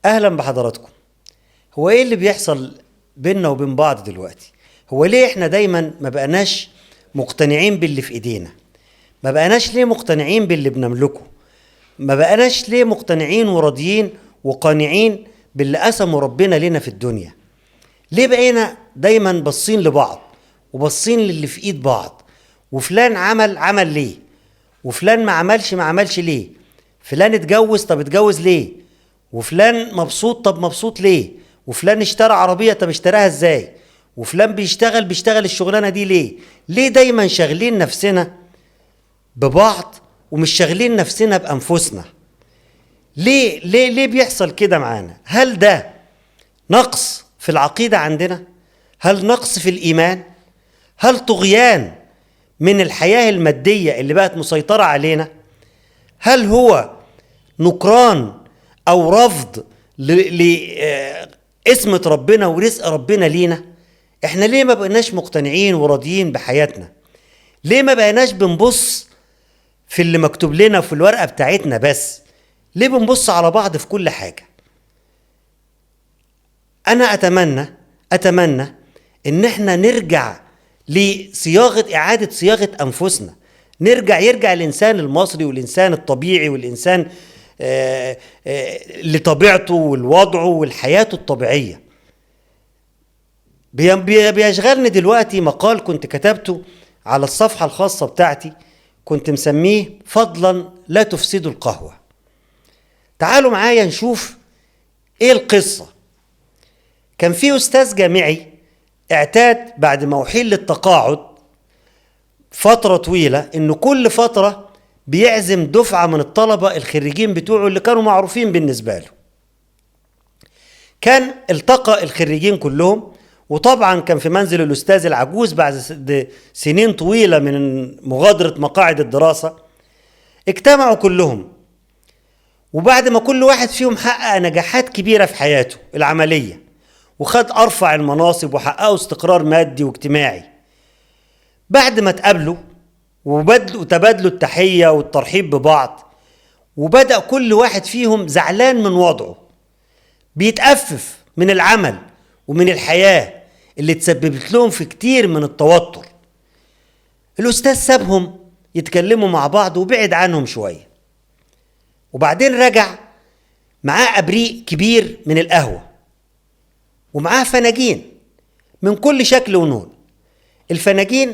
اهلا بحضراتكم. هو ايه اللي بيحصل بيننا وبين بعض دلوقتي؟ هو ليه احنا دايما ما بقناش مقتنعين باللي في ايدينا؟ ما بقناش ليه مقتنعين باللي بنملكه؟ ما بقناش ليه مقتنعين وراضيين وقانعين باللي قسمه ربنا لنا في الدنيا؟ ليه بقينا دايما باصين لبعض وباصين للي في ايد بعض؟ وفلان عمل ليه؟ وفلان ما عملش ليه؟ فلان اتجوز، طب اتجوز ليه؟ وفلان مبسوط، طب مبسوط ليه؟ وفلان اشترى عربية، طب اشتراها ازاي؟ وفلان بيشتغل الشغلانة دي ليه؟ ليه دايما شاغلين نفسنا ببعض ومش شاغلين نفسنا بأنفسنا؟ ليه بيحصل كده معانا؟ هل ده نقص في العقيدة عندنا؟ هل نقص في الإيمان؟ هل طغيان من الحياة المادية اللي بقت مسيطرة علينا؟ هل هو نكران أو رفض لاسمة ربنا ورزق ربنا لينا؟ احنا ليه ما بقناش مقتنعين وراضيين بحياتنا؟ ليه ما بقناش بنبص في اللي مكتوب لنا في الورقة بتاعتنا بس؟ ليه بنبص على بعض في كل حاجة؟ أنا أتمنى إن احنا نرجع إعادة صياغة أنفسنا. يرجع الإنسان المصري والإنسان الطبيعي والإنسان لطبيعته والوضعه والحياته الطبيعية. بيشغلني دلوقتي مقال كنت كتبته على الصفحة الخاصة بتاعتي، كنت مسميه فضلا لا تفسدوا القهوة. تعالوا معايا نشوف ايه القصة. كان في أستاذ جامعي اعتاد بعد ما أحيل للتقاعد فترة طويلة إنه كل فترة بيعزم دفعة من الطلبة الخريجين بتوعه اللي كانوا معروفين بالنسبة له. كان التقى الخريجين كلهم، وطبعا كان في منزل الأستاذ العجوز بعد سنين طويلة من مغادرة مقاعد الدراسة. اجتمعوا كلهم، وبعد ما كل واحد فيهم حقق نجاحات كبيرة في حياته العملية وخد أرفع المناصب وحققوا استقرار مادي واجتماعي، بعد ما تقابلوا وتبادلوا التحية والترحيب ببعض، وبدأ كل واحد فيهم زعلان من وضعه، بيتأفف من العمل ومن الحياة اللي تسببت لهم في كتير من التوتر. الأستاذ سابهم يتكلموا مع بعض وبعد عنهم شوية، وبعدين رجع معاه أبريق كبير من القهوة ومعاه فناجين من كل شكل ولون. الفناجين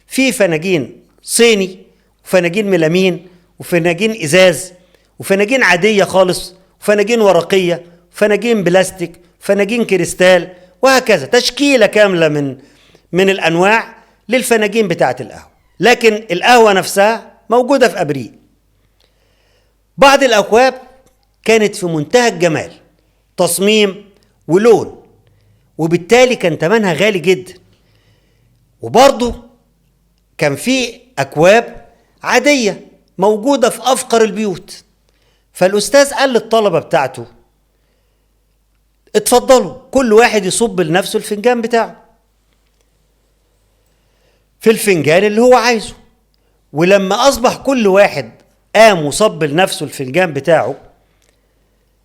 في فناجين صيني وفناجين ميلامين وفناجين إزاز وفناجين عادية خالص وفناجين ورقية وفناجين بلاستيك وفناجين كريستال، وهكذا تشكيلة كاملة من الأنواع للفناجين بتاعة القهوة. لكن القهوة نفسها موجودة في أبريق. بعض الأكواب كانت في منتهى الجمال، تصميم ولون، وبالتالي كان ثمنها غالي جدا. وبرضه كان في أكواب عادية موجودة في أفقر البيوت. فالأستاذ قال للطلبة بتاعته اتفضلوا كل واحد يصب لنفسه الفنجان بتاعه في الفنجان اللي هو عايزه. ولما أصبح كل واحد قام وصب لنفسه الفنجان بتاعه،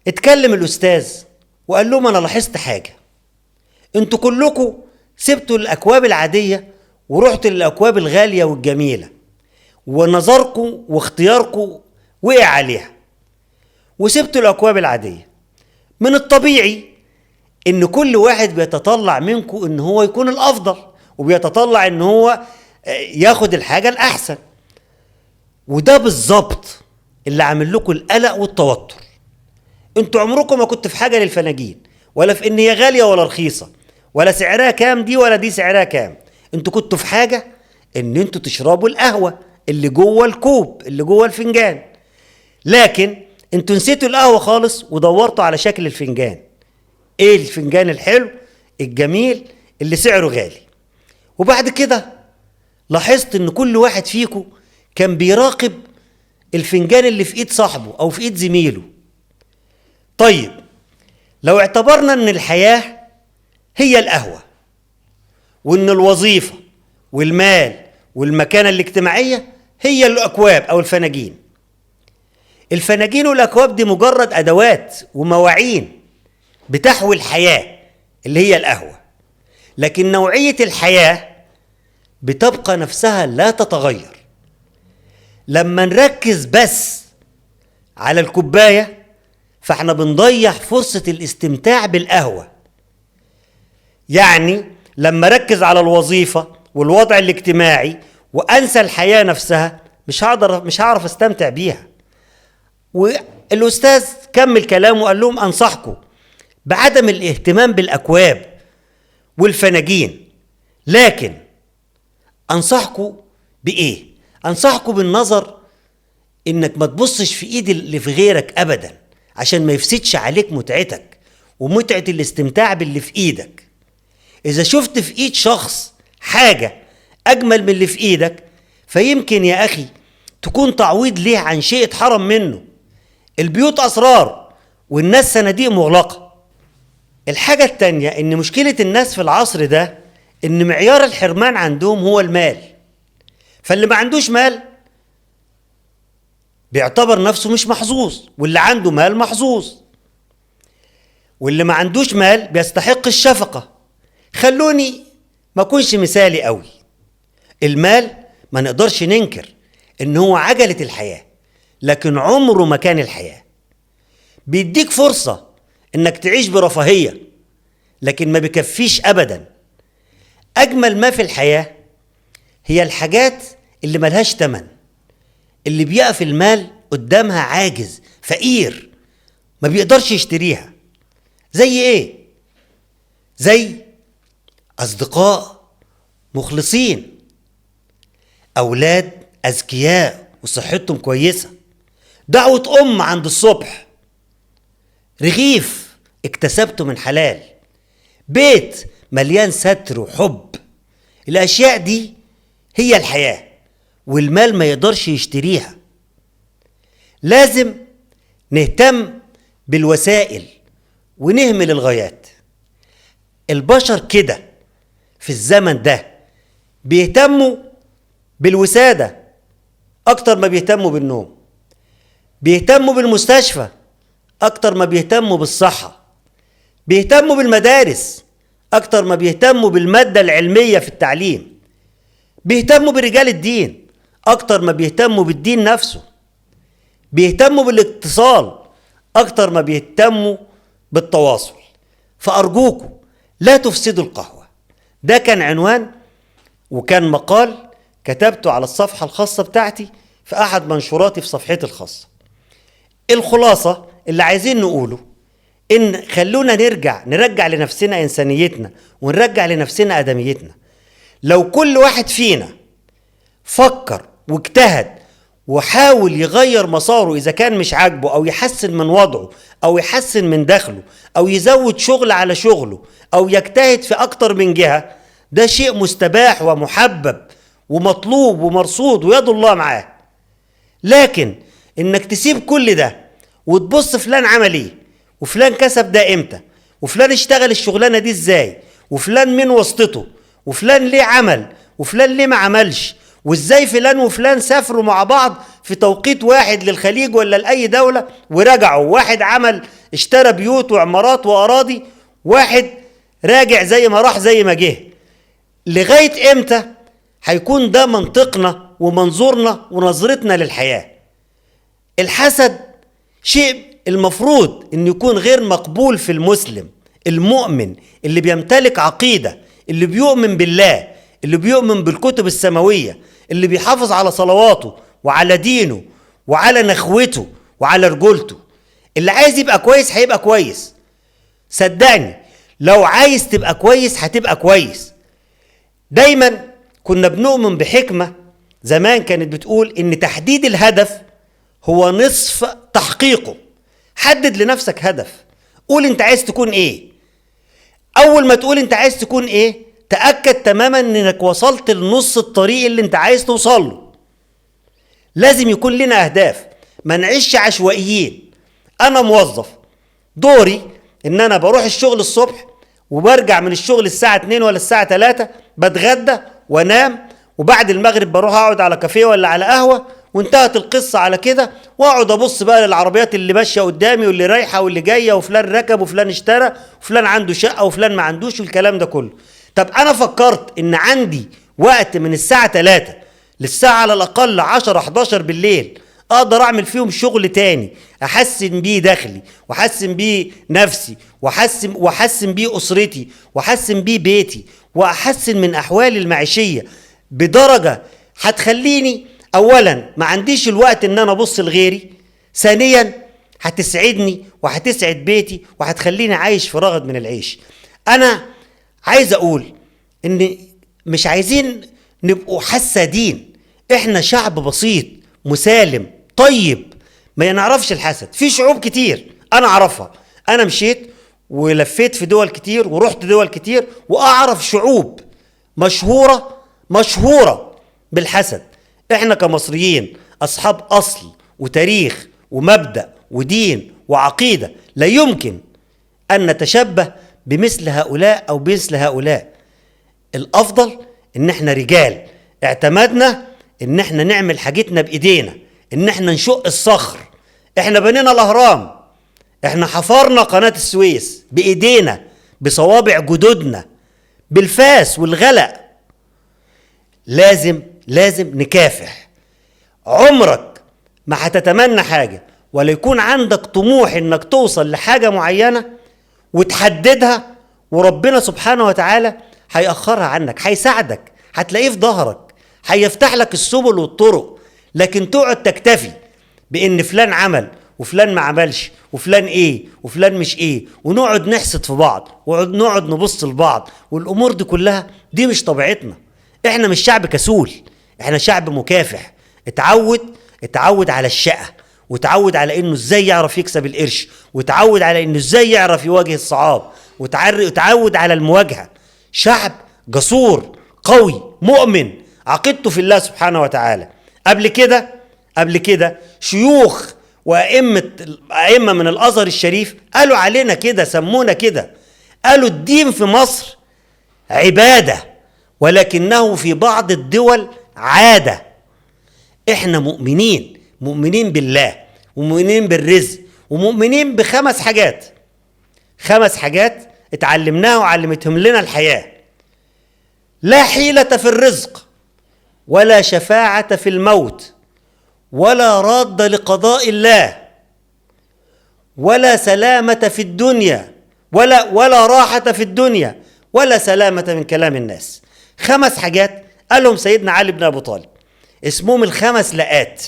اتكلم الأستاذ وقال لهم أنا لاحظت حاجة، انتوا كلكم سبتوا الأكواب العادية ورحتوا للأكواب الغالية والجميلة، ونظركم واختياركم وقع عليها، وسبتوا الأكواب العادية. من الطبيعي ان كل واحد بيتطلع منكم ان هو يكون الأفضل، وبيتطلع ان هو ياخد الحاجة الأحسن، وده بالظبط اللي عامل لكم القلق والتوتر. انتوا عمركم ما كنتوا في حاجة للفناجين، ولا في ان هي غالية ولا رخيصة، ولا سعرها كام دي ولا دي سعرها كام. انتوا كنتوا في حاجة ان انتوا تشربوا القهوة اللي جوه الكوب اللي جوه الفنجان، لكن انتوا نسيتوا القهوة خالص ودورتوا على شكل الفنجان. ايه الفنجان الحلو الجميل اللي سعره غالي. وبعد كده لاحظت ان كل واحد فيكم كان بيراقب الفنجان اللي في ايد صاحبه او في ايد زميله. طيب لو اعتبرنا ان الحياة هي القهوة، وان الوظيفة والمال والمكانة الاجتماعية هي الأكواب أو الفناجين. الفناجين والأكواب دي مجرد أدوات ومواعين بتحوي الحياة اللي هي القهوة، لكن نوعية الحياة بتبقى نفسها لا تتغير. لما نركز بس على الكوباية فاحنا بنضيع فرصة الاستمتاع بالقهوة. يعني لما ركز على الوظيفة والوضع الاجتماعي وانسى الحياة نفسها مش هعرف استمتع بيها. والأستاذ كمل كلامه وقال لهم أنصحكم بعدم الاهتمام بالأكواب والفناجين، لكن أنصحكم بإيه؟ أنصحكم بالنظر إنك ما تبصش في إيد اللي في غيرك أبدا عشان ما يفسدش عليك متعتك ومتعة الاستمتاع باللي في إيدك. إذا شفت في إيد شخص حاجة أجمل من اللي في إيدك فيمكن يا أخي تكون تعويض ليه عن شيء اتحرم منه. البيوت أسرار والناس صناديق مغلقة. الحاجة التانية إن مشكلة الناس في العصر ده إن معيار الحرمان عندهم هو المال، فاللي ما عندوش مال بيعتبر نفسه مش محظوظ، واللي عنده مال محظوظ، واللي ما عندوش مال بيستحق الشفقة. خلوني ما اكونش مثالي قوي. المال ما نقدرش ننكر إن هو عجلة الحياة، لكن عمره ما كان الحياة. بيديك فرصة إنك تعيش برفاهية، لكن ما بيكفيش أبدا. أجمل ما في الحياة هي الحاجات اللي ملهاش تمن، اللي بيقف المال قدامها عاجز فقير ما بيقدرش يشتريها. زي إيه؟ زي أصدقاء مخلصين، أولاد أذكياء وصحتهم كويسة، دعوة أم عند الصبح، رغيف اكتسبته من حلال، بيت مليان ستر وحب. الأشياء دي هي الحياة والمال ما يقدرش يشتريها. لازم نهتم بالوسائل ونهمل الغايات. البشر كده في الزمن ده بيهتموا بالوسادة أكتر ما بيهتموا بالنوم، بيهتموا بالمستشفى أكتر ما بيهتموا بالصحة، بيهتموا بالمدارس أكتر ما بيهتموا بالمادة العلمية في التعليم، بيهتموا برجال الدين أكتر ما بيهتموا بالدين نفسه، بيهتموا بالاتصال أكتر ما بيهتموا بالتواصل. فأرجوكم لا تفسدوا القهوة. ده كان عنوان وكان مقال كتبته على الصفحة الخاصة بتاعتي في أحد منشوراتي في صفحتي الخاصة. الخلاصة اللي عايزين نقوله إن خلونا نرجع لنفسنا إنسانيتنا ونرجع لنفسنا آدميتنا. لو كل واحد فينا فكر واجتهد وحاول يغير مساره إذا كان مش عاجبه، أو يحسن من وضعه، أو يحسن من دخله، أو يزود شغل على شغله، أو يجتهد في أكتر من جهة، ده شيء مستباح ومحبب ومطلوب ومرصود ويد الله معاه. لكن إنك تسيب كل ده وتبص فلان عمل إيه، وفلان كسب ده إمتى، وفلان اشتغل الشغلانة دي إزاي، وفلان من وسطته، وفلان ليه عمل، وفلان ليه ما عملش، وإزاي فلان وفلان سافروا مع بعض في توقيت واحد للخليج ولا لأي دولة ورجعوا، واحد عمل اشترى بيوت وعمارات وأراضي، واحد راجع زي ما راح زي ما جه. لغاية إمتى هيكون ده منطقنا ومنظورنا ونظرتنا للحياة؟ الحسد شيء المفروض أن يكون غير مقبول في المسلم المؤمن اللي بيمتلك عقيدة، اللي بيؤمن بالله، اللي بيؤمن بالكتب السماوية، اللي بيحافظ على صلواته وعلى دينه وعلى نخوته وعلى رجولته. اللي عايز يبقى كويس هيبقى كويس. صدقني لو عايز تبقى كويس هتبقى كويس. دايما كنا بنؤمن بحكمة زمان كانت بتقول إن تحديد الهدف هو نصف تحقيقه. حدد لنفسك هدف، قول انت عايز تكون ايه. اول ما تقول انت عايز تكون ايه تأكد تماما انك وصلت لنص الطريق اللي انت عايز توصله. لازم يكون لنا اهداف، ما نعيش عشوائيين. انا موظف، دوري ان انا بروح الشغل الصبح وبرجع من الشغل الساعة 2 ولا الساعة 3، بتغدى وانام، وبعد المغرب بروح اقعد على كافيه ولا على قهوة، وانتهت القصة على كده، واقعد ابص بقى للعربيات اللي ماشية قدامي واللي رايحة واللي جاية، وفلان ركب وفلان اشترى وفلان عنده شقة وفلان ما عندوش والكلام ده كله. طب انا فكرت ان عندي وقت من الساعة 3 للساعة على الاقل 10 11 بالليل اقدر اعمل فيهم شغل تاني احسن بيه دخلي واحسن بيه نفسي واحسن بيه اسرتي واحسن بيه بيتي واحسن من احوالي المعيشية بدرجة هتخليني اولا ما عنديش الوقت ان انا ابص لغيري، ثانيا هتسعدني وهتسعد بيتي وهتخليني عايش في رغد من العيش. انا عايز اقول ان مش عايزين نبقوا حسادين، احنا شعب بسيط مسالم طيب ما نعرفش الحسد. في شعوب كتير انا اعرفها، انا مشيت ولفيت في دول كتير ورحت دول كتير واعرف شعوب مشهورة بالحسد. احنا كمصريين اصحاب اصل وتاريخ ومبدأ ودين وعقيدة، لا يمكن ان نتشبه بمثل هؤلاء او بمثل هؤلاء. الافضل ان احنا رجال اعتمدنا ان احنا نعمل حاجتنا بايدينا، ان احنا نشق الصخر، احنا بنينا الاهرام، احنا حفرنا قناة السويس بايدينا بصوابع جدودنا بالفاس والغلق. لازم نكافح. عمرك ما هتتمنى حاجة ولا يكون عندك طموح انك توصل لحاجة معينة وتحددها وربنا سبحانه وتعالى هيأخرها عنك، هيساعدك، هتلاقيه في ظهرك، هيفتح لك السبل والطرق. لكن تقعد تكتفي بان فلان عمل وفلان ما عملش وفلان ايه وفلان مش ايه، ونقعد نحسد في بعض ونقعد نبص لبعض، والامور دي كلها دي مش طبيعتنا. احنا مش شعب كسول، احنا شعب مكافح، اتعود على الشقة، وتعود على انه ازاي يعرف يكسب القرش، وتعود على انه ازاي يعرف يواجه الصعاب، وتعود على المواجهة. شعب جسور قوي مؤمن عقيدته في الله سبحانه وتعالى. قبل كده شيوخ وأئمة من الأزهر الشريف قالوا علينا كده، سمونا كده، قالوا الدين في مصر عبادة ولكنه في بعض الدول عادة. احنا مؤمنين بالله ومؤمنين بالرزق ومؤمنين ب5 حاجات، 5 حاجات اتعلمناها وعلمتهم لنا الحياة: لا حيلة في الرزق، ولا شفاعة في الموت، ولا راد لقضاء الله، ولا سلامة في الدنيا، ولا راحة في الدنيا، ولا سلامة من كلام الناس. 5 حاجات قالهم سيدنا علي بن أبي طالب، اسمهم ال5 لقات.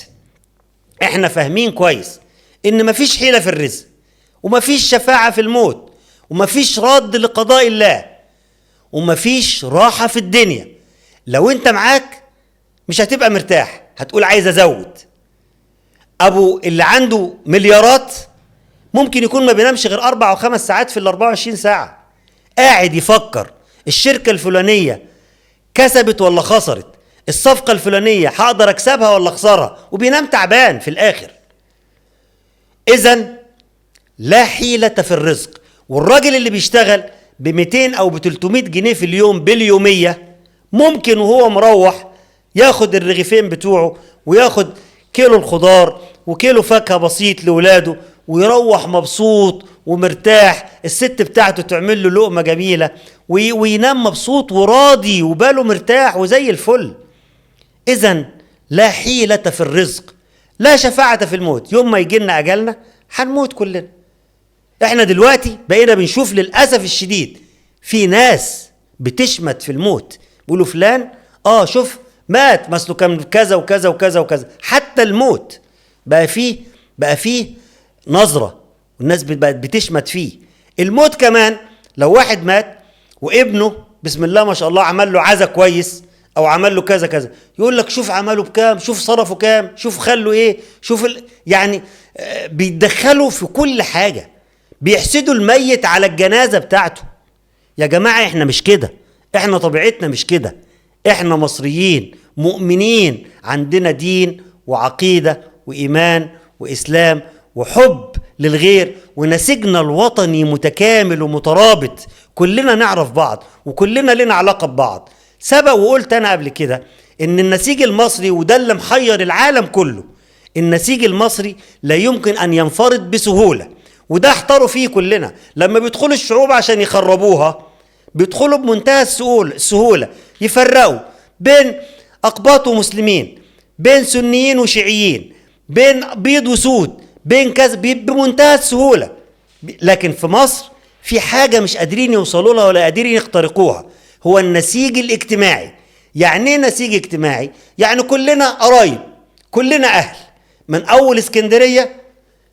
احنا فاهمين كويس ان مفيش حيلة في الرزق، ومفيش شفاعة في الموت، ومفيش راد لقضاء الله، ومفيش راحة في الدنيا. لو انت معاك مش هتبقى مرتاح، هتقول عايز ازود. ابو اللي عنده مليارات ممكن يكون ما بينامش غير 4 أو 5 ساعات في ال24 ساعة، قاعد يفكر الشركة الفلانية كسبت ولا خسرت، الصفقة الفلانية هقدر اكسبها ولا اخسرها، وبينام تعبان في الاخر. اذن لا حيلة في الرزق. والراجل اللي بيشتغل ب200 أو ب300 جنيه في اليوم باليومية ممكن وهو مروح ياخد الرغيفين بتوعه وياخد كيلو الخضار وكيلو فاكهة بسيط لولاده ويروح مبسوط ومرتاح، الست بتاعته تعمل له لقمة جميلة وينام مبسوط وراضي وباله مرتاح وزي الفل. إذن لا حيلة في الرزق، لا شفاعة في الموت. يوم ما يجينا أجلنا هنموت كلنا. احنا دلوقتي بقينا بنشوف للأسف الشديد في ناس بتشمت في الموت، بيقولوا فلان شوف مات مثله كان كذا وكذا وكذا وكذا. حتى الموت بقى فيه نظرة والناس بقت بتشمت فيه. الموت كمان لو واحد مات وابنه بسم الله ما شاء الله عمل له عزا كويس او عمل له كذا كذا، يقول لك شوف عمله بكام، شوف صرفه كام، شوف خلوا ايه، شوف يعني بيتدخلوا في كل حاجة، بيحسدوا الميت على الجنازة بتاعته. يا جماعة احنا مش كده، احنا طبيعتنا مش كده. احنا مصريين مؤمنين، عندنا دين وعقيدة وإيمان وإسلام وحب للغير، ونسيجنا الوطني متكامل ومترابط، كلنا نعرف بعض وكلنا لنا علاقة ببعض. سبق وقلت أنا قبل كده ان النسيج المصري، وده اللي محير العالم كله، النسيج المصري لا يمكن ان ينفرد بسهولة. وده احتاروا فيه كلنا. لما بيدخلوا الشعوب عشان يخربوها بيدخلوا بمنتهى السهولة، يفرقوا بين أقباط ومسلمين، بين سنيين وشيعيين، بين بيض وسود، بين كذا، بمنتهى السهولة. لكن في مصر في حاجة مش قادرين يوصلوا لها ولا قادرين يخترقوها، هو النسيج الاجتماعي. يعني ايه نسيج اجتماعي؟ يعني كلنا قرايب، كلنا أهل، من أول اسكندرية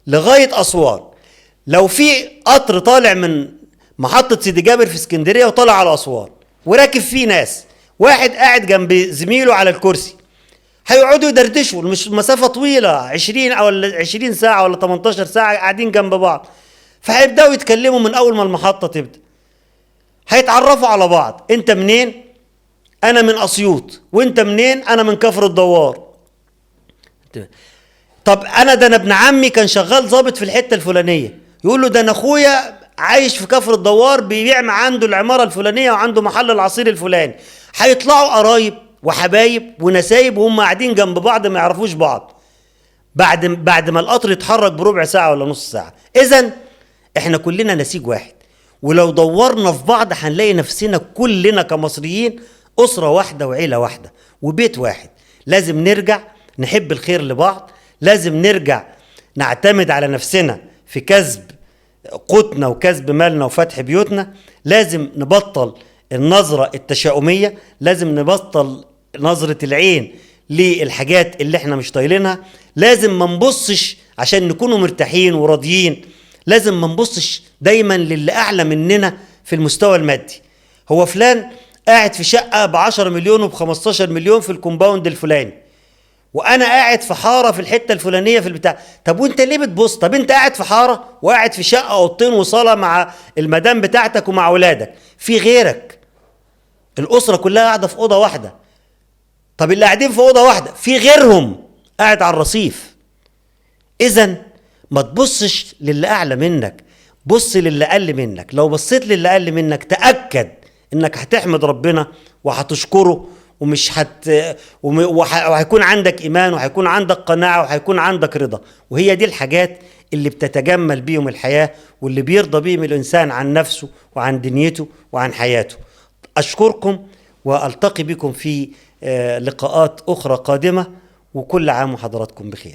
لغاية أسوان. لو في قطر طالع من محطة سيدي جابر في اسكندرية وطالع على أسوان وراكب فيه ناس، واحد قاعد جنب زميله على الكرسي، هيقعدوا يدردشوا، مش مسافة طويلة، 20 ساعة ولا 18 ساعة قاعدين جنب بعض، فهيبدأوا يتكلموا من أول ما المحطة تبدأ. هيتعرفوا على بعض، أنت منين؟ أنا من أسيوط. وأنت منين؟ أنا من كفر الدوار. طب أنا ابن عمي كان شغال ضابط في الحتة الفلانية، يقول له ده أنا أخويا عايش في كفر الدوار بيبيع عنده العمارة الفلانية وعنده محل العصير الفلاني. هيطلعوا قرايب وحبايب ونسايب وهم قاعدين جنب بعض ما يعرفوش بعض بعد ما القطر يتحرك بربع ساعة ولا نص ساعة. إذن احنا كلنا نسيج واحد، ولو دورنا في بعض هنلاقي نفسنا كلنا كمصريين أسرة واحدة وعيلة واحدة وبيت واحد. لازم نرجع نحب الخير لبعض، لازم نرجع نعتمد على نفسنا في كسب قوتنا وكسب مالنا وفتح بيوتنا. لازم نبطل النظرة التشاؤمية، لازم نبطل نظرة العين للحاجات اللي احنا مش طايلينها. لازم ما نبصش عشان نكونوا مرتاحين وراضيين، لازم ما نبصش دايما للي أعلى مننا في المستوى المادي. هو فلان قاعد في شقة ب10 مليون وب15 مليون في الكومباوند الفلاني، وانا قاعد في حاره في الحته الفلانيه في البتاع. طب وانت ليه بتبص؟ طب انت قاعد في حاره وقاعد في شقه اوضتين وصاله مع المدام بتاعتك ومع اولادك، في غيرك الاسره كلها قاعده في اوضه واحده. طب اللي قاعدين في اوضه واحده في غيرهم قاعد على الرصيف. اذا ما تبصش للي اعلى منك، بص للي اقل منك. لو بصيت للي اقل منك تاكد انك هتحمد ربنا وهتشكره، وهيكون عندك إيمان وهيكون عندك قناعة وهيكون عندك رضا. وهي دي الحاجات اللي بتتجمل بيهم الحياة، واللي بيرضى بيهم الإنسان عن نفسه وعن دنيته وعن حياته. أشكركم وألتقي بكم في لقاءات أخرى قادمة، وكل عام وحضراتكم بخير.